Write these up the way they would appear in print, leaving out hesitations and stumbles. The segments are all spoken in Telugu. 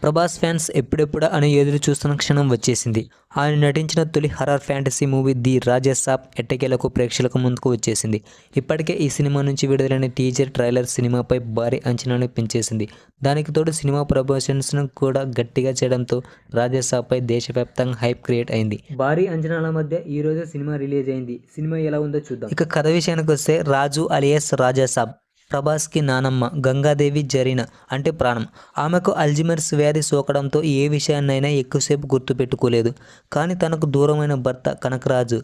ప్రభాస్ ఫ్యాన్స్ ఎప్పుడెప్పుడా అని ఎదురు చూస్తున్న క్షణం వచ్చేసింది. ఆయన నటించిన తొలి హర్రర్ ఫ్యాంటసీ మూవీ ది రాజా సాబ్ ఎట్టకేలకు ప్రేక్షకుల ముందుకు వచ్చేసింది. ఇప్పటికే ఈ సినిమా నుంచి విడుదలైన టీజర్ ట్రైలర్ సినిమాపై భారీ అంచనాలను పెంచేసింది. దానికి తోడు సినిమా ప్రమోషన్స్ను కూడా గట్టిగా చేయడంతో రాజా సాబ్పై దేశవ్యాప్తంగా హైప్ క్రియేట్ అయింది. భారీ అంచనాల మధ్య ఈ రోజు సినిమా రిలీజ్ అయింది. సినిమా ఎలా ఉందో చూద్దాం. ఇక కథ విషయానికి వస్తే రాజు అలియాస్ రాజా సాబ్ ప్రభాస్కి నానమ్మ గంగాదేవి జరీనా అంటే ప్రాణం. ఆమెకు అల్జిమర్స్ వ్యాధి సోకడంతో ఏ విషయాన్నైనా ఎక్కువసేపు గుర్తుపెట్టుకోలేదు. కానీ తనకు దూరమైన భర్త కనకరాజు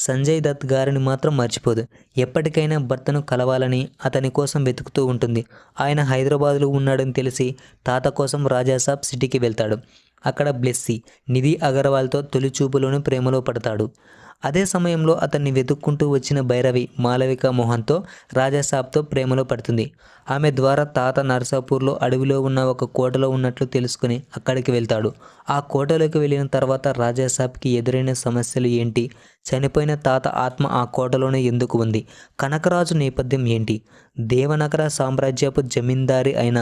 సంజయ్ దత్ గారిని మాత్రం మర్చిపోదు. ఎప్పటికైనా భర్తను కలవాలని అతని కోసం వెతుకుతూ ఉంటుంది. ఆయన హైదరాబాద్లో ఉన్నాడని తెలిసి తాత కోసం రాజాసాబ్ సిటీకి వెళ్తాడు. అక్కడ బ్లెస్సీ నిధి అగర్వాల్తో తొలి చూపులోనే ప్రేమలో పడతాడు. అదే సమయంలో అతన్ని వెతుక్కుంటూ వచ్చిన భైరవి మాలవిక మోహన్తో రాజాసాబ్తో ప్రేమలో పడుతుంది. ఆమె ద్వారా తాత నర్సాపూర్లో అడవిలో ఉన్న ఒక కోటలో ఉన్నట్లు తెలుసుకుని అక్కడికి వెళ్తాడు. ఆ కోటలోకి వెళ్ళిన తర్వాత రాజాసాబ్కి ఎదురైన సమస్యలు ఏంటి, చనిపోయిన తాత ఆత్మ ఆ కోటలోనే ఎందుకు ఉంది, కనకరాజు నేపథ్యం ఏంటి, దేవనగర సామ్రాజ్యపు జమీందారి అయిన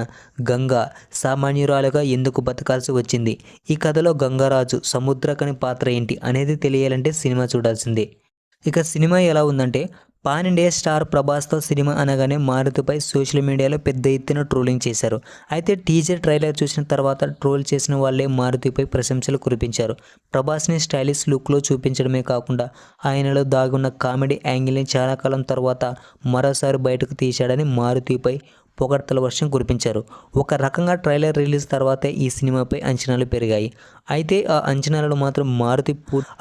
గంగా సామాన్యురాలుగా ఎందుకు బతకాల్సి వచ్చింది, ఈ కథలో గంగరాజు సముద్రకని పాత్ర ఏంటి అనేది తెలియాలంటే సినిమా చూడాల్సిందే. ఇక సినిమా ఎలా ఉందంటే, పాన్ ఇండియా స్టార్ ప్రభాస్తో సినిమా అనగానే మారుతిపై సోషల్ మీడియాలో పెద్ద ఎత్తున ట్రోలింగ్ చేశారు. అయితే టీజర్ ట్రైలర్ చూసిన తర్వాత ట్రోల్ చేసిన వాళ్ళే మారుతిపై ప్రశంసలు కురిపించారు. ప్రభాస్ని స్టైలిష్ లుక్లో చూపించడమే కాకుండా ఆయనలో దాగున్న కామెడీ యాంగిల్ని చాలా కాలం తర్వాత మరోసారి బయటకు తీశాడని మారుతిపై పొగడ్తల వర్షం కురిపించారు. ఒక రకంగా ట్రైలర్ రిలీజ్ తర్వాతే ఈ సినిమాపై అంచనాలు పెరిగాయి. అయితే ఆ అంచనాలను మాత్రం మారుతి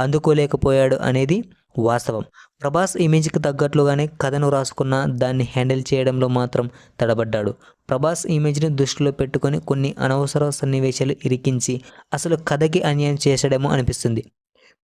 అందుకోలేకపోయాడు అనేది వాస్తవం. ప్రభాస్ ఇమేజ్కి తగ్గట్లుగానే కథను రాసుకున్న దాన్ని హ్యాండిల్ చేయడంలో మాత్రం తడబడ్డాడు. ప్రభాస్ ఇమేజ్ని దృష్టిలో పెట్టుకొని కొన్ని అనవసర సన్నివేశాలు ఇరికించి అసలు కథకి అన్యాయం చేశాడేమో అనిపిస్తుంది.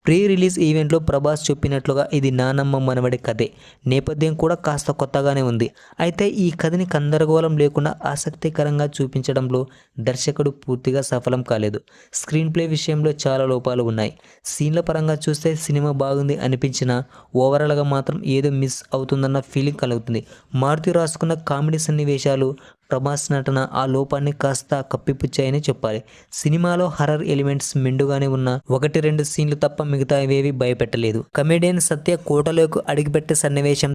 ప్రీ రిలీజ్ ఈవెంట్లో ప్రభాస్ చెప్పినట్లుగా ఇది నానమ్మ మనవడి కథే. నేపథ్యం కూడా కాస్త కొత్తగానే ఉంది. అయితే ఈ కథని గందరగోళం లేకుండా ఆసక్తికరంగా చూపించడంలో దర్శకుడు పూర్తిగా సఫలం కాలేదు. స్క్రీన్ ప్లే విషయంలో చాలా లోపాలు ఉన్నాయి. సీన్ల పరంగా చూస్తే సినిమా బాగుంది అనిపించినా ఓవరాల్గా మాత్రం ఏదో మిస్ అవుతుందన్న ఫీలింగ్ కలుగుతుంది. మారుతి రాసుకున్న కామెడీ సన్నివేశాలు, ప్రభాస్ నటన ఆ లోపాన్ని కాస్త కప్పిపుచ్చాయని చెప్పాలి. సినిమాలో హర్రర్ ఎలిమెంట్స్ మెండుగానే ఉన్న 1-2 సీన్లు తప్ప మిగతా ఏవేవి భయపెట్టలేదు. కమెడియన్ సత్య కోటలోకి అడుగుపెట్టే సన్నివేశం